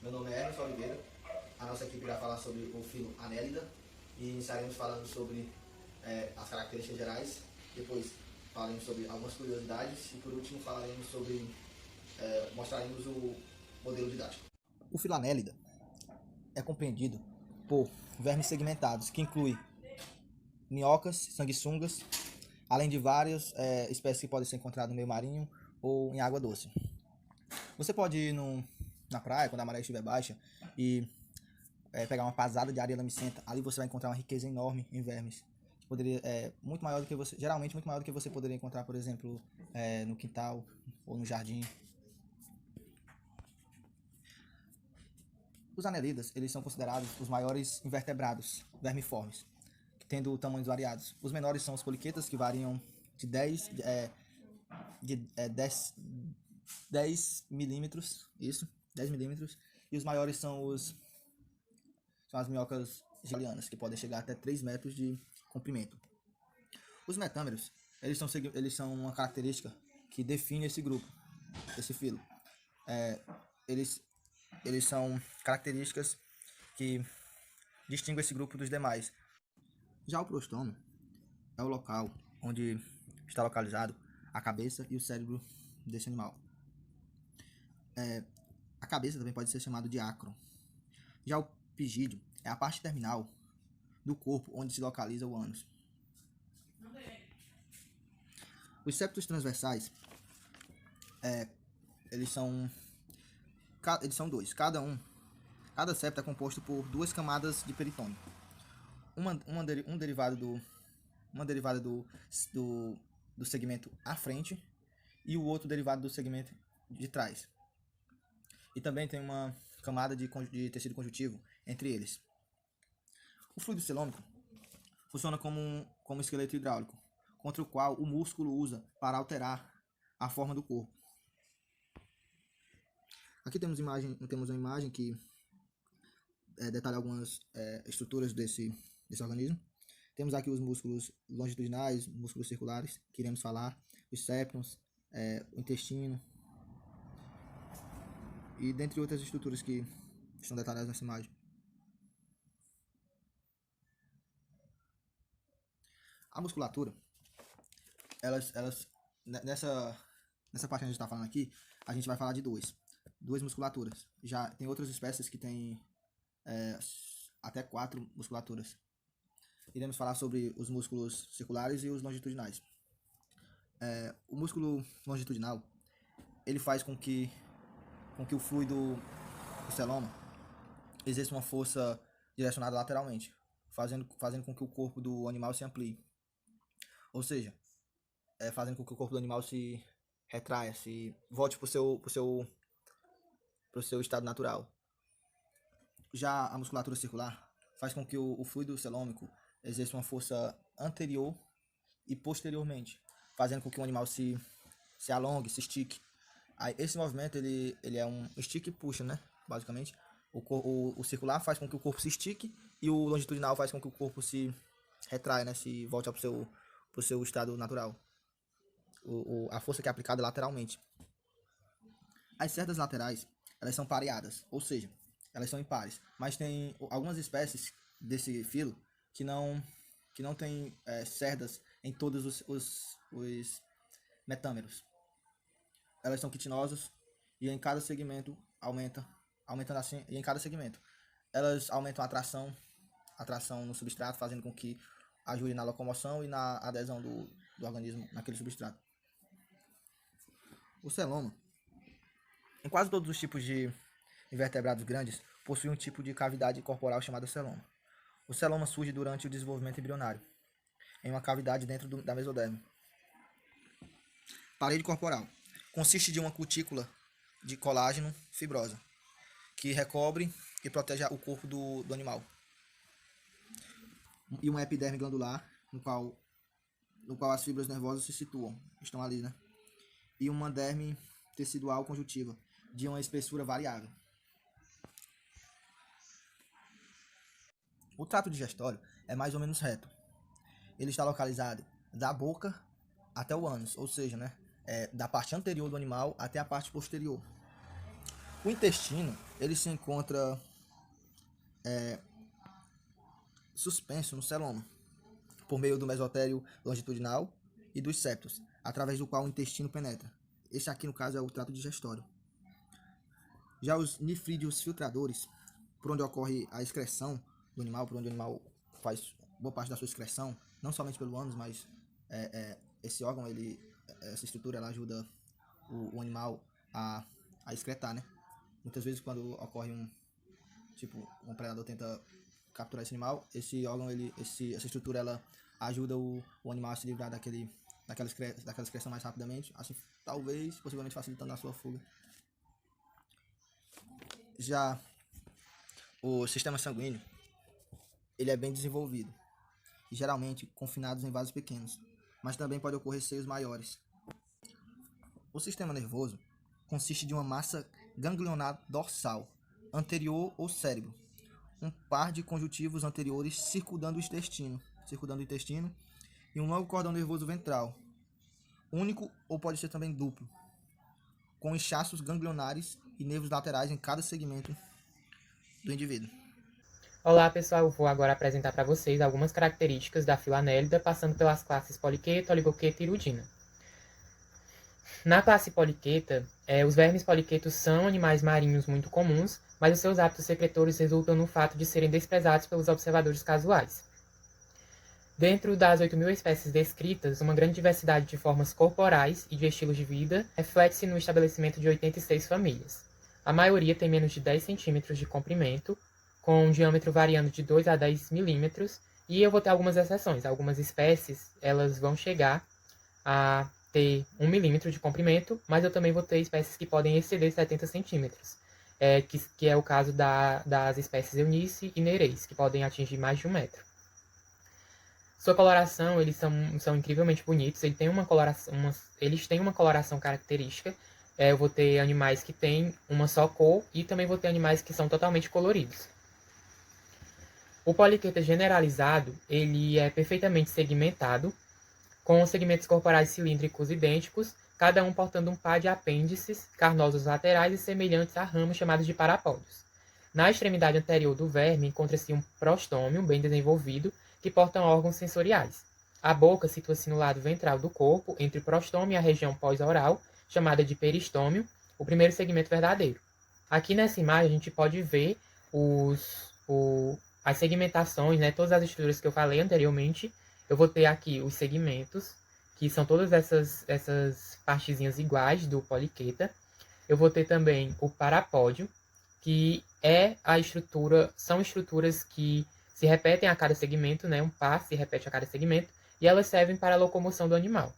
Meu nome é Emerson Oliveira, a nossa equipe irá falar sobre o filo Anélida e iniciaremos falando sobre as características gerais, depois falaremos sobre algumas curiosidades e por último falaremos sobre, mostraremos o modelo didático. O filo Anélida é compreendido por vermes segmentados, que inclui minhocas, sanguessugas, além de várias espécies que podem ser encontradas no meio marinho ou em água doce. Você pode ir na praia, quando a maré estiver baixa, e pegar uma pasada de areia lamicenta. Ali você vai encontrar uma riqueza enorme em vermes. Que poderia, muito maior do que você, geralmente muito maior do que você poderia encontrar, por exemplo, no quintal ou no jardim. Os anélidas, eles são considerados os maiores invertebrados vermiformes, tendo tamanhos variados. Os menores são os poliquetas, que variam de 10 milímetros, isso, 10 milímetros, e os maiores são as minhocas galianas, que podem chegar até 3 metros de comprimento. Os metâmeros, eles são uma característica que define esse grupo, esse filo. Eles são características que distinguem esse grupo dos demais. Já o prostoma é o local onde está localizado a cabeça e o cérebro desse animal. A cabeça também pode ser chamada de acron. Já o pigídeo é a parte terminal do corpo onde se localiza o ânus. Os septos transversais, eles são dois. Cada septo é composto por duas camadas de peritônio. Uma derivada do segmento à frente e o outro derivado do segmento de trás. E também tem uma camada de tecido conjuntivo entre eles. O fluido celômico funciona como um esqueleto hidráulico, contra o qual o músculo usa para alterar a forma do corpo. Aqui temos uma imagem que detalha algumas estruturas desse organismo. Temos aqui os músculos longitudinais, músculos circulares, que iremos falar, os septons, o intestino, e dentre outras estruturas que estão detalhadas nessa imagem. A musculatura, nessa parte que a gente está falando aqui, a gente vai falar de duas musculaturas. Já tem outras espécies que têm até 4 musculaturas. Iremos falar sobre os músculos circulares e os longitudinais. O músculo longitudinal, ele faz com que o fluido do celoma exerça uma força direcionada lateralmente, fazendo com que o corpo do animal se amplie. Ou seja, fazendo com que o corpo do animal se retraia, se volte para o seu estado natural. Já a musculatura circular faz com que o fluido celômico exerça uma força anterior e posteriormente, fazendo com que o animal se alongue, se estique. Aí, esse movimento ele é um estique e puxa, né? Basicamente, o circular faz com que o corpo se estique e o longitudinal faz com que o corpo se retraia, né? Se volte para o seu estado natural. A força que é aplicada lateralmente. As cerdas laterais, elas são pareadas, ou seja, elas são impares. Mas tem algumas espécies desse filo que não tem cerdas em todos os metâmeros. Elas são quitinosas e em cada segmento aumentando assim, e em cada segmento elas aumentam a atração no substrato, fazendo com que ajude na locomoção e na adesão do organismo naquele substrato. O celoma, em quase todos os tipos de invertebrados grandes, possui um tipo de cavidade corporal chamada celoma. O celoma surge durante o desenvolvimento embrionário, em uma cavidade dentro da mesoderme. Parede corporal consiste de uma cutícula de colágeno fibrosa, que recobre e protege o corpo do animal. E uma epiderme glandular, no qual as fibras nervosas se situam, estão ali, né? E uma derme tecidual conjuntiva, de uma espessura variável. O trato digestório é mais ou menos reto. Ele está localizado da boca até o ânus, ou seja, né, da parte anterior do animal até a parte posterior. O intestino ele se encontra suspenso no celoma, por meio do mesotélio longitudinal e dos septos, através do qual o intestino penetra. Esse aqui, no caso, é o trato digestório. Já os nefrídeos filtradores, por onde ocorre a excreção do animal, por onde o animal faz boa parte da sua excreção, não somente pelo ânus, mas esse órgão, essa estrutura, ela ajuda o animal a excretar, né? Muitas vezes quando ocorre um predador tenta capturar esse animal, esse órgão, essa estrutura, ela ajuda o animal a se livrar daquela excreção mais rapidamente, assim, talvez, possivelmente facilitando a sua fuga. Já o sistema sanguíneo, ele é bem desenvolvido, geralmente confinados em vasos pequenos, mas também pode ocorrer seios maiores. O sistema nervoso consiste de uma massa ganglionar dorsal, anterior ao cérebro, um par de conjuntivos anteriores circundando o intestino, e um longo cordão nervoso ventral, único ou pode ser também duplo, com inchaços ganglionares e nervos laterais em cada segmento do indivíduo. Olá pessoal, eu vou agora apresentar para vocês algumas características da fila anélida, passando pelas classes poliqueta, oligoqueta e irudina. Na classe poliqueta, os vermes poliquetos são animais marinhos muito comuns, mas os seus hábitos secretores resultam no fato de serem desprezados pelos observadores casuais. Dentro das 8.000 espécies descritas, uma grande diversidade de formas corporais e de estilos de vida reflete-se no estabelecimento de 86 famílias. A maioria tem menos de 10 centímetros de comprimento, com um diâmetro variando de 2 a 10 milímetros, e eu vou ter algumas exceções. Algumas espécies elas vão chegar a ter 1 milímetro de comprimento, mas eu também vou ter espécies que podem exceder 70 centímetros, que é o caso das espécies Eunice e Nereis, que podem atingir mais de 1 metro. Sua coloração, eles são incrivelmente bonitos, eles têm uma coloração característica. Eu vou ter animais que têm uma só cor e também vou ter animais que são totalmente coloridos. O poliqueta generalizado, ele é perfeitamente segmentado, com segmentos corporais cilíndricos idênticos, cada um portando um par de apêndices carnosos laterais e semelhantes a ramos chamados de parapódios. Na extremidade anterior do verme encontra-se um prostômio bem desenvolvido, que porta órgãos sensoriais. A boca situa-se no lado ventral do corpo, entre o prostômio e a região pós-oral, chamada de peristômio, o primeiro segmento verdadeiro. Aqui nessa imagem a gente pode ver as segmentações, né, todas as estruturas que eu falei anteriormente. Eu vou ter aqui os segmentos, que são todas essas partezinhas iguais do poliqueta. Eu vou ter também o parapódio, que são estruturas que se repetem a cada segmento, né? Um par se repete a cada segmento, e elas servem para a locomoção do animal.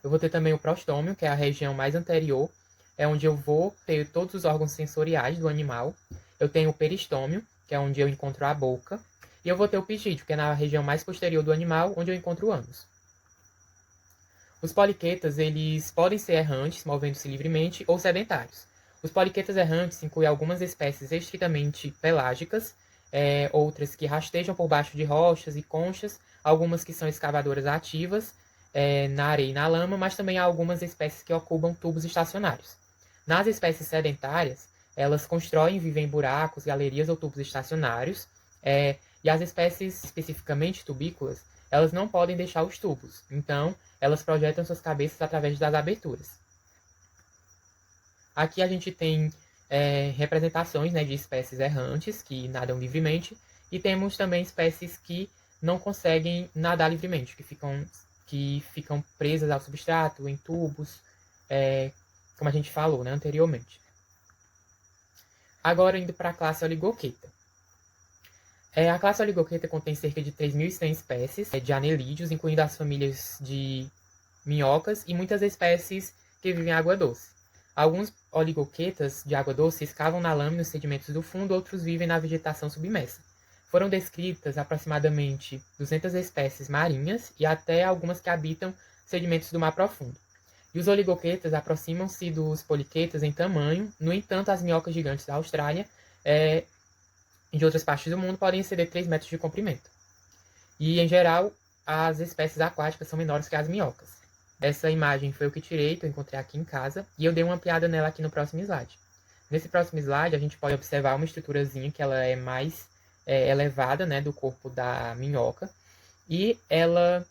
Eu vou ter também o prostômio, que é a região mais anterior, é onde eu vou ter todos os órgãos sensoriais do animal. Eu tenho o peristômio, que é onde eu encontro a boca, e eu vou ter o pigídeo, que é na região mais posterior do animal, onde eu encontro o ânus. Os poliquetas, eles podem ser errantes, movendo-se livremente, ou sedentários. Os poliquetas errantes incluem algumas espécies estritamente pelágicas, outras que rastejam por baixo de rochas e conchas, algumas que são escavadoras ativas, na areia e na lama, mas também há algumas espécies que ocupam tubos estacionários. Nas espécies sedentárias, elas constroem e vivem em buracos, galerias ou tubos estacionários, e as espécies especificamente tubícolas, elas não podem deixar os tubos, então elas projetam suas cabeças através das aberturas. Aqui a gente tem representações, né, de espécies errantes que nadam livremente, e temos também espécies que não conseguem nadar livremente, que ficam presas ao substrato, em tubos, como a gente falou, né, anteriormente. Agora indo para a classe oligoqueta. A classe oligoqueta contém cerca de 3.100 espécies de anelídeos, incluindo as famílias de minhocas e muitas espécies que vivem em água doce. Alguns oligoquetas de água doce escavam na lama e nos sedimentos do fundo, outros vivem na vegetação submersa. Foram descritas aproximadamente 200 espécies marinhas e até algumas que habitam sedimentos do mar profundo. E os oligoquetas aproximam-se dos poliquetas em tamanho, no entanto, as minhocas gigantes da Austrália e de outras partes do mundo podem exceder 3 metros de comprimento. E, em geral, as espécies aquáticas são menores que as minhocas. Essa imagem foi o que tirei, que eu encontrei aqui em casa, e eu dei uma ampliada nela aqui no próximo slide. Nesse próximo slide, a gente pode observar uma estruturazinha que ela é mais elevada, né, do corpo da minhoca, e ela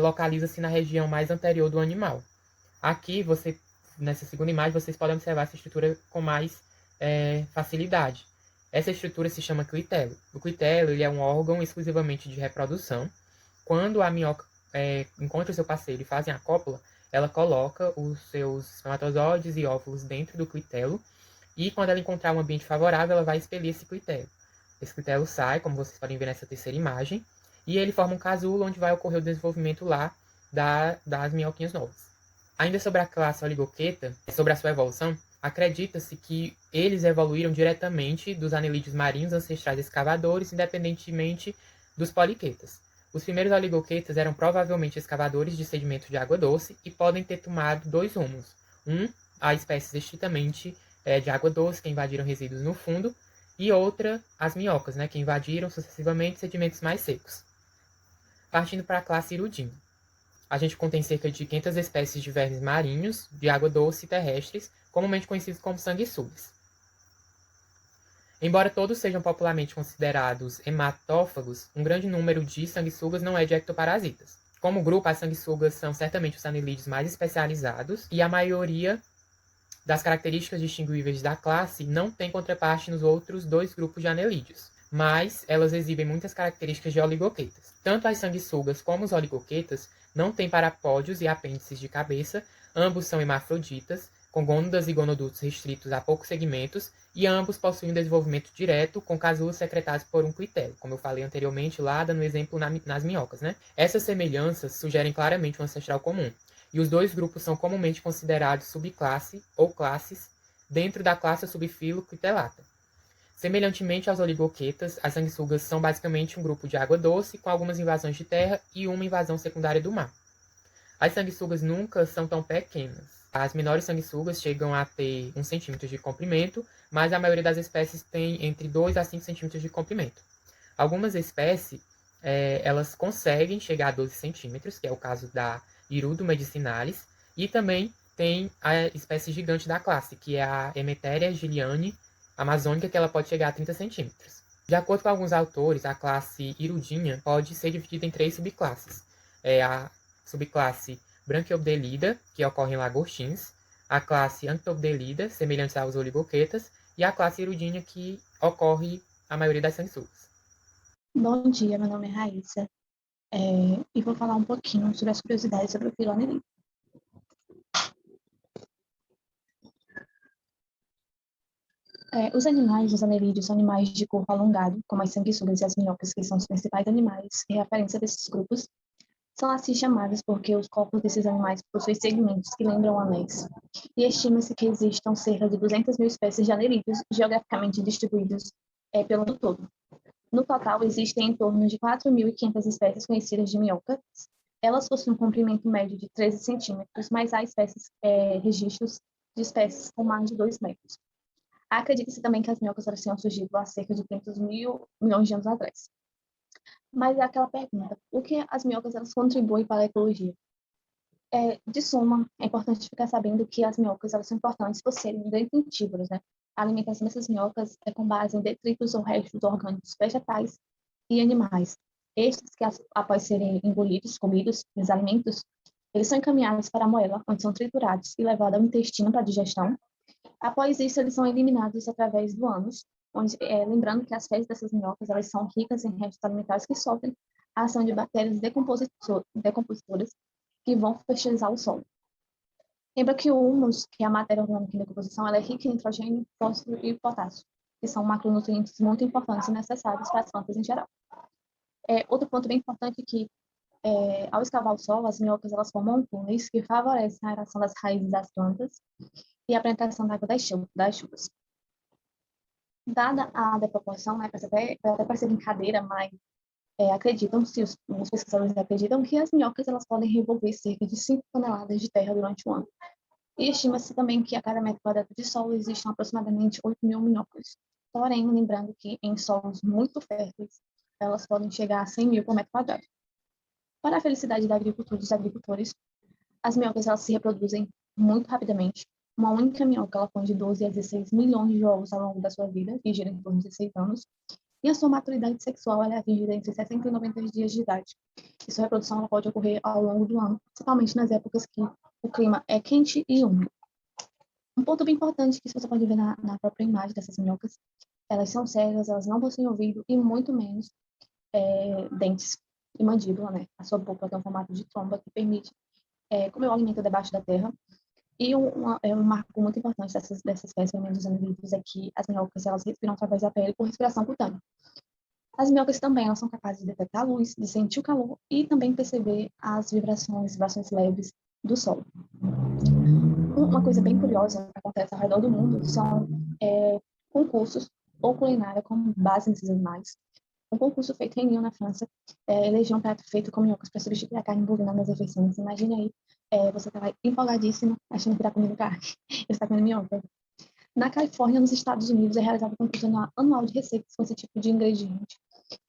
localiza-se na região mais anterior do animal. Aqui, nessa segunda imagem, vocês podem observar essa estrutura com mais facilidade. Essa estrutura se chama clitelo. O clitelo ele é um órgão exclusivamente de reprodução. Quando a minhoca encontra o seu parceiro e fazem a cópula, ela coloca os seus espermatozoides e óvulos dentro do clitelo, e quando ela encontrar um ambiente favorável, ela vai expelir esse clitelo. Esse clitelo sai, como vocês podem ver nessa terceira imagem, e ele forma um casulo onde vai ocorrer o desenvolvimento lá das minhoquinhas novas. Ainda sobre a classe Oligoqueta, sobre a sua evolução, acredita-se que eles evoluíram diretamente dos anelídeos marinhos ancestrais escavadores, independentemente dos poliquetas. Os primeiros oligoquetas eram provavelmente escavadores de sedimentos de água doce e podem ter tomado dois rumos. A espécies estritamente de água doce que invadiram resíduos no fundo, e outra, as minhocas, né, que invadiram sucessivamente sedimentos mais secos. Partindo para a classe Hirudinho. A gente contém cerca de 500 espécies de vermes marinhos, de água doce e terrestres, comumente conhecidos como sanguessugas. Embora todos sejam popularmente considerados hematófagos, um grande número de sanguessugas não é de ectoparasitas. Como grupo, as sanguessugas são certamente os anelídeos mais especializados, e a maioria das características distinguíveis da classe não tem contraparte nos outros dois grupos de anelídeos, mas elas exibem muitas características de oligoquetas. Tanto as sanguessugas como os oligoquetas não têm parapódios e apêndices de cabeça, ambos são hermafroditas, com gônadas e gonodutos restritos a poucos segmentos, e ambos possuem um desenvolvimento direto com casulos secretados por um clitelo, como eu falei anteriormente lá, dando exemplo nas minhocas, né? Essas semelhanças sugerem claramente um ancestral comum, e os dois grupos são comumente considerados subclasse ou classes dentro da classe ou subfilo Clitellata. Semelhantemente aos oligoquetas, as sanguessugas são basicamente um grupo de água doce com algumas invasões de terra e uma invasão secundária do mar. As sanguessugas nunca são tão pequenas. As menores sanguessugas chegam a ter 1 centímetro de comprimento, mas a maioria das espécies tem entre 2 a 5 centímetros de comprimento. Algumas espécies elas conseguem chegar a 12 centímetros, que é o caso da Hirudo medicinalis, e também tem a espécie gigante da classe, que é a Emeteria gilliani amazônica, que ela pode chegar a 30 centímetros. De acordo com alguns autores, a classe Hirudinha pode ser dividida em 3 subclasses. A subclasse Branquiobdelida, que ocorre em lagostins, a classe Antobdelida, semelhante aos oligoquetas, e a classe Hirudinha, que ocorre a maioria das sanguessugas. Bom dia, meu nome é Raíssa, e vou falar um pouquinho sobre as curiosidades sobre o filo anelídeo. Os animais dos anelídeos são animais de corpo alongado, como as sanguessugas e as minhocas, que são os principais animais e referência desses grupos. São assim chamados porque os corpos desses animais possuem segmentos que lembram anéis, e estima-se que existam cerca de 200 mil espécies de anelídeos geograficamente distribuídos pelo mundo todo. No total, existem em torno de 4.500 espécies conhecidas de minhocas. Elas possuem um comprimento médio de 13 centímetros, mas há registros de espécies com mais de 2 metros. Acredita-se também que as minhocas tenham surgido há cerca de 500 milhões de anos atrás. Mas é aquela pergunta, o que as minhocas contribuem para a ecologia? De suma, é importante ficar sabendo que as minhocas são importantes por serem detrítívoras, né? A alimentação dessas minhocas é com base em detritos ou restos orgânicos vegetais e animais. Estes que, após serem engolidos, comidos, os alimentos, eles são encaminhados para a moela, onde são triturados e levados ao intestino para digestão. Após isso, eles são eliminados através do ânus, onde, lembrando que as fezes dessas minhocas elas são ricas em restos alimentares que sofrem a ação de bactérias decompositoras que vão fertilizar o solo. Lembra que o humus, que é a matéria orgânica em decomposição, ela é rica em nitrogênio, fósforo e potássio, que são macronutrientes muito importantes e necessários para as plantas em geral. Outro ponto bem importante é que, ao escavar o solo, as minhocas elas formam túneis que favorecem a aeração das raízes das plantas e a penetração da água das chuvas. Dada a desproporção, né, pode até parecer brincadeira, mas acreditam-se, os pesquisadores acreditam que as minhocas elas podem revolver cerca de 5 toneladas de terra durante o ano. E estima-se também que a cada metro quadrado de solo existem aproximadamente 8.000 minhocas. Porém, lembrando que em solos muito férteis, elas podem chegar a 100.000 por metro quadrado. Para a felicidade da agricultura e dos agricultores, as minhocas elas se reproduzem muito rapidamente. Uma única minhoca, ela põe de 12 a 16 milhões de ovos ao longo da sua vida, que gira em torno de 6 anos, e a sua maturidade sexual ela é atingida entre 60 e 90 dias de idade. E sua reprodução ela pode ocorrer ao longo do ano, principalmente nas épocas que o clima é quente e úmido. Um ponto bem importante que você pode ver na própria imagem dessas minhocas, elas são cegas, elas não possuem ouvido e muito menos dentes e mandíbula, né? A sua boca tem um formato de tromba que permite comer o alimento debaixo da terra. E um marco muito importante dessas espécies femininas dos anelídeos é que as minhocas elas respiram através da pele por respiração cutânea. As minhocas também elas são capazes de detectar a luz, de sentir o calor e também perceber as vibrações leves do solo. Uma coisa bem curiosa que acontece ao redor do mundo são concursos ou culinária com base nesses animais. Um concurso feito em Lyon, na França, elegeu um prato feito com minhocas para substituir a carne bovina nas refeições. Imagine aí, você está lá empolgadíssimo, achando que está comendo carne, e você está comendo minhoca. Na Califórnia, nos Estados Unidos, é realizado um concurso anual de receitas com esse tipo de ingrediente.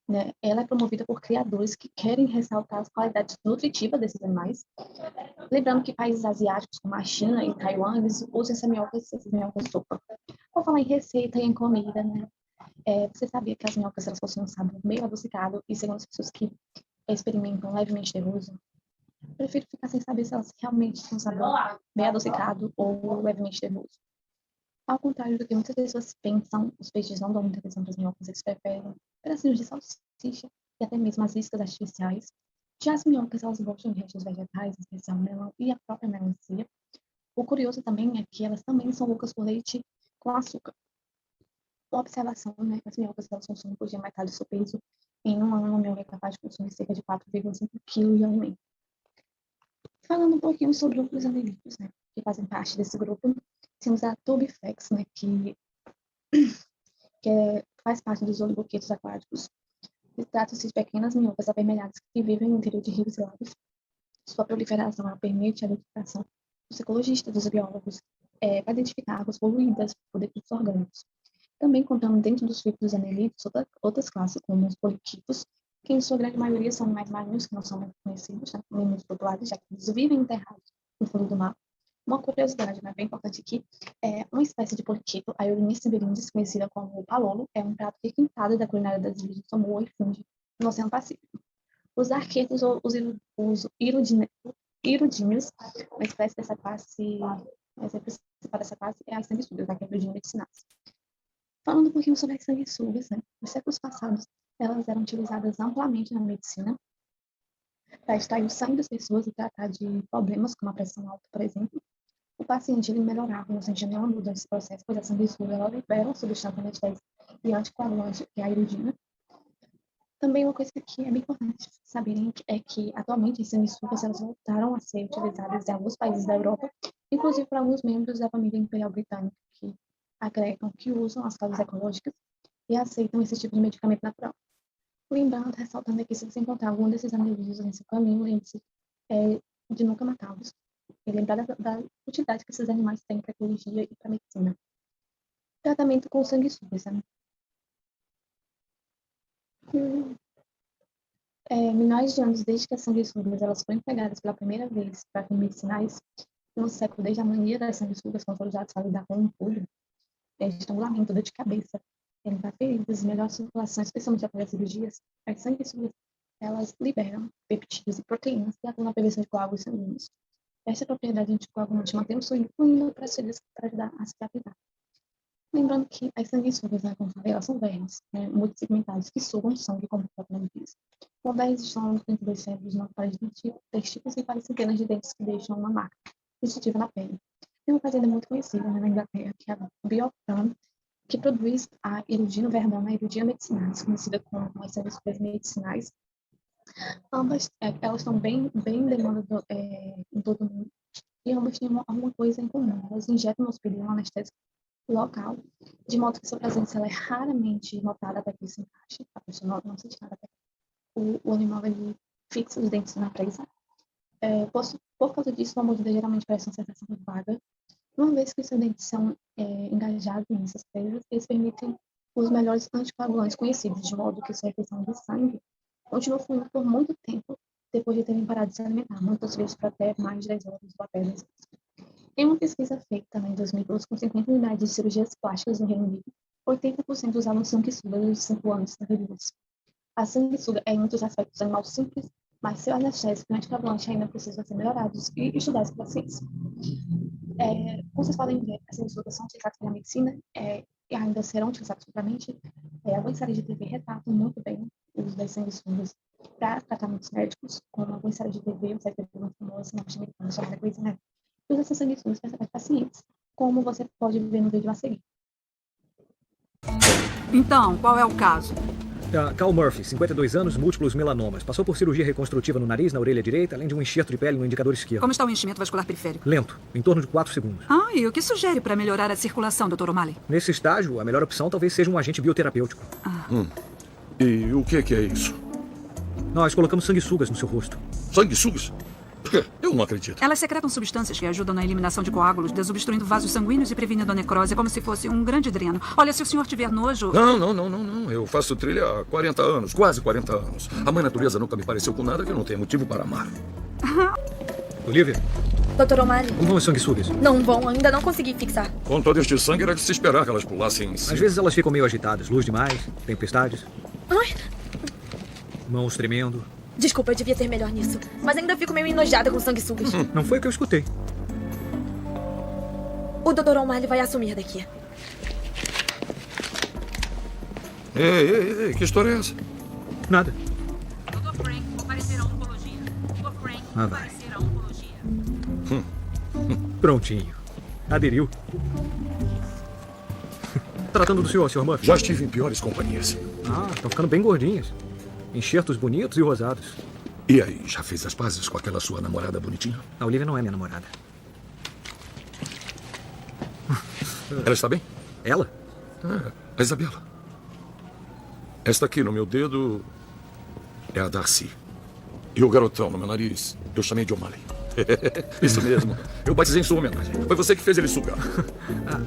Né? Ela é promovida por criadores que querem ressaltar as qualidades nutritivas desses animais. Lembrando que países asiáticos, como a China e Taiwan, eles usam essas minhocas sopa. Vou falar em receita e em comida, né? Você sabia que as minhocas elas possuem um sabor meio adocicado e, segundo as pessoas que experimentam levemente terroso, prefiro ficar sem saber se elas realmente têm um sabor meio adocicado ou levemente terroso. Ao contrário do que muitas pessoas pensam, os peixes não dão muita atenção para as minhocas, eles preferem pedacinhos de salsicha e até mesmo as iscas artificiais. Já as minhocas, elas gostam de restos vegetais, em especial melão e a própria melancia. O curioso também é que elas também são loucas por leite com açúcar. Uma observação, né, as minhocas elas consomem por dia metade do seu peso. Em um ano, uma minhoca é capaz de consumir cerca de 4,5 kg de alimento. Falando um pouquinho sobre outros anelídeos, né, que fazem parte desse grupo, temos a Tubifex, né, que faz parte dos oligoquetos aquáticos. Trata-se de pequenas minhocas avermelhadas que vivem no interior de rios e lagos. Sua proliferação permite a identificação dos ecologistas, dos biólogos, para identificar águas poluídas por detritos orgânicos. Também contamos dentro dos filtros dos anelídeos outras classes, como os poliquitos, que em sua grande maioria são animais marinhos que não são muito conhecidos, né, nem muito populares, já que eles vivem enterrados no fundo do mar. Uma curiosidade, né, bem importante aqui, uma espécie de poliquito, a Eurymys sibirindis, conhecida como palolo, é um prato requintado da culinária das ilhas de Samoa e Fiji, no Oceano Pacífico. Os arquetos ou os irudíneos, uma espécie dessa classe, a exemplo principal dessa classe é as sanguessugas, da Erudinia medicinalis. Falando um pouquinho sobre as sanguessugas, né? Nos séculos passados, elas eram utilizadas amplamente na medicina para extrair o sangue das pessoas e tratar de problemas como a pressão alta, por exemplo. O paciente ele melhorava, não sentia nenhuma dor nesse processo, pois a sanguessuga ela libera uma substância anestésica e anticoagulante, que é a iridina. Também uma coisa que é bem importante saberem é que atualmente as sanguessugas elas voltaram a ser utilizadas em alguns países da Europa, inclusive por alguns membros da família imperial britânica, que agregam, que usam as causas ecológicas e aceitam esse tipo de medicamento natural. Lembrando, ressaltando aqui, se você encontrar algum desses anelídeos nesse caminho, lembre-se de nunca matá-los. E lembrar da utilidade que esses animais têm para a ecologia e para a medicina. Tratamento com sanguessugas, né? Milhares de anos desde que as sanguessugas elas foram empregadas pela primeira vez para fins medicinais, no século desde a mania das sanguessugas quando foram usadas para lidar com um pulho, estrangulamento, dor de cabeça, limpar feridas, melhor circulação, especialmente após as cirurgias, as sanguessugas elas liberam peptídeos e proteínas que atuam na prevenção de coágulos sanguíneos. Essa propriedade anticoagulante mantém o sangue fluindo para ajudar a cicatrizar. Lembrando que as sanguessugas, né, como falei, elas são vermes, né, multissegmentados, que sugam sangue, como o próprio nome diz. Com vermes estão dentro dos cérebros, na parede testículos e várias centenas de dentes que deixam uma marca distintiva na pele. Tem uma fazenda muito conhecida, né, na Inglaterra, que é a Biofarm, que produz a Erudina verdana e a Erudina medicinalis, conhecida como as sanguessugas medicinais. Ambas, elas estão bem demandadas em todo o mundo, e ambas têm alguma coisa em comum. Elas injetam no hospício um anestésico local, de modo que sua presença ela é raramente notada até que isso encaixe, a pessoa não sente nada até o animal ele fixa os dentes na presa. Por causa disso, a mordida geralmente parece uma sensação vaga. Uma vez que os seus dentes são engajados nessas presas, eles permitem os melhores anticoagulantes conhecidos, de modo que sua refeição de sangue continua fluindo por muito tempo depois de terem parado de se alimentar, muitas vezes por até mais de 10 horas ou até 10 horas. Em uma pesquisa feita em 2012 com 50 unidades de cirurgias plásticas no Reino Unido, 80% usavam sanguessuga dos 5 anos da vida. A sanguessuga é, em muitos aspectos, um animal simples, mas seu anestésico e anticoagulante ainda precisam ser melhorados e estudados pela ciência. Como vocês podem ver, as sanguessugas são utilizadas pela medicina e ainda serão utilizadas futuramente. Algumas séries de TV retratam muito bem o uso das sanguessugas para tratamentos médicos, como algumas séries de TV, uma série de TV muito famosa norte-americana chamada Grey's Anatomy, usa essas sanguessugas para tratar pacientes, como você pode ver no vídeo a seguir. Então, qual é o caso? Carl Murphy, 52 anos, múltiplos melanomas. Passou por cirurgia reconstrutiva no nariz, na orelha direita, além de um enxerto de pele no indicador esquerdo. Como está o enchimento vascular periférico? Lento, em torno de 4 segundos. E o que sugere para melhorar a circulação, Dr. O'Malley? Nesse estágio, a melhor opção talvez seja um agente bioterapêutico. E o que é isso? Nós colocamos sanguessugas no seu rosto. Sanguessugas? Por quê? Eu não acredito. Elas secretam substâncias que ajudam na eliminação de coágulos, desobstruindo vasos sanguíneos e prevenindo a necrose, como se fosse um grande dreno. Olha, se o senhor tiver nojo... Não. Eu faço trilha há 40 anos, quase 40 anos. A mãe natureza nunca me pareceu com nada que eu não tenha motivo para amar. Olivia, Dr. O'Malley, como vão as sanguessugas? não vão, ainda não consegui fixar. Com todo este sangue, era de se esperar que elas pulassem em cima. Às vezes elas ficam meio agitadas, luz demais, tempestades, Ai, mãos tremendo. desculpa, eu devia ser melhor nisso. Mas ainda fico meio enojada com sanguessugas. Não foi o que eu escutei. O Dr. O'Malley vai assumir daqui. Ei, que história é essa? Nada. Dr. Frank, comparecer à oncologia. Dr. Frank, Vai. comparecer à oncologia. Prontinho. Aderiu. Tratando do senhor Murphy. Já estive em piores companhias. Estão ficando bem gordinhas. Enxertos bonitos e rosados. E aí, já fez as pazes com aquela sua namorada bonitinha? A Olivia não é minha namorada. Ela está bem? Ela? A Isabela. Esta aqui no meu dedo é a Darcy. E o garotão no meu nariz, eu chamei de O'Malley. Isso mesmo. Eu batizei em sua homenagem. Foi você que fez ele sugar.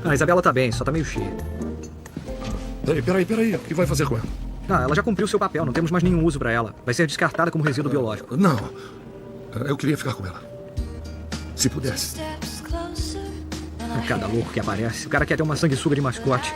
A Isabela tá bem, só tá meio cheia. Peraí. O que vai fazer com ela? Ela já cumpriu seu papel, não temos mais nenhum uso pra ela. Vai ser descartada como resíduo biológico. Não. Eu queria ficar com ela. Se pudesse. Cada louco que aparece. O cara quer ter uma sanguessuga de mascote.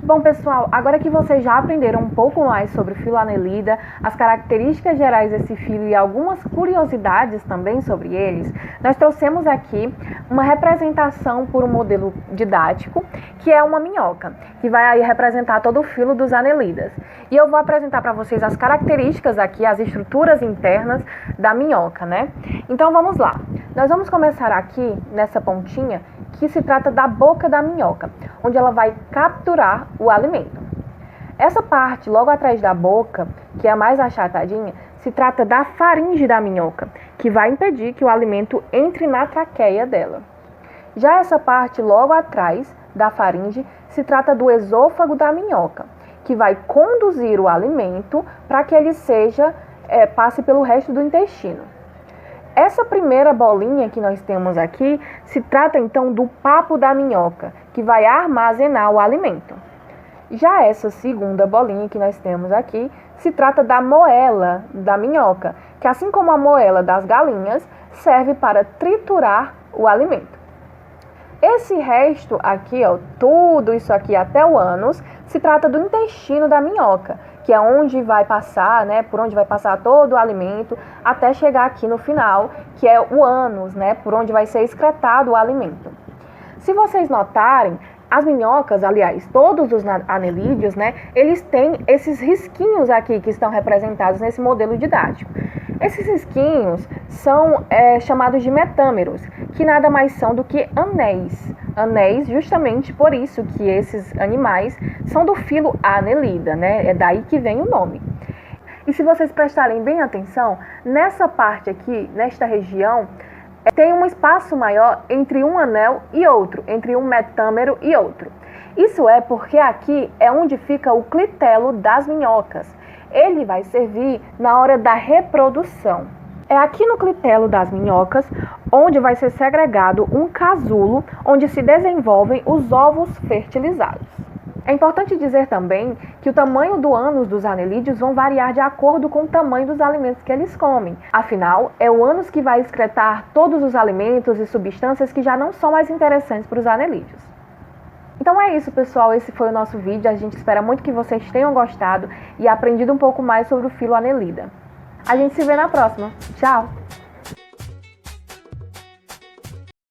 Bom, pessoal, agora que vocês já aprenderam um pouco mais sobre o filo Annelida, as características gerais desse filo e algumas curiosidades também sobre eles, nós trouxemos aqui uma representação por um modelo didático, que é uma minhoca, que vai aí representar todo o filo dos Annelidas. E eu vou apresentar para vocês as características aqui, as estruturas internas da minhoca, né? Então vamos lá. Nós vamos começar aqui nessa pontinha, que se trata da boca da minhoca, onde ela vai capturar o alimento. Essa parte logo atrás da boca, que é a mais achatadinha, se trata da faringe da minhoca, que vai impedir que o alimento entre na traqueia dela. Já essa parte logo atrás da faringe se trata do esôfago da minhoca, que vai conduzir o alimento para que ele passe pelo resto do intestino. Essa primeira bolinha que nós temos aqui se trata então do papo da minhoca, que vai armazenar o alimento. Já essa segunda bolinha que nós temos aqui se trata da moela da minhoca, que assim como a moela das galinhas, serve para triturar o alimento. Esse resto aqui, tudo isso aqui até o ânus, se trata do intestino da minhoca, que é onde vai passar, por onde vai passar todo o alimento, até chegar aqui no final, que é o ânus, por onde vai ser excretado o alimento. Se vocês notarem, as minhocas, aliás, todos os anelídeos, eles têm esses risquinhos aqui que estão representados nesse modelo didático. Esses risquinhos são chamados de metâmeros, que nada mais são do que anéis. Anéis justamente por isso que esses animais são do filo Annelida, é daí que vem o nome. E se vocês prestarem bem atenção, nessa parte aqui, nesta região, tem um espaço maior entre um anel e outro, entre um metâmero e outro. Isso é porque aqui é onde fica o clitelo das minhocas. Ele vai servir na hora da reprodução. É aqui no clitelo das minhocas onde vai ser segregado um casulo onde se desenvolvem os ovos fertilizados. É importante dizer também que o tamanho do ânus dos anelídeos vão variar de acordo com o tamanho dos alimentos que eles comem. Afinal, é o ânus que vai excretar todos os alimentos e substâncias que já não são mais interessantes para os anelídeos. Então é isso, pessoal. Esse foi o nosso vídeo. A gente espera muito que vocês tenham gostado e aprendido um pouco mais sobre o filo Annelida. A gente se vê na próxima. Tchau!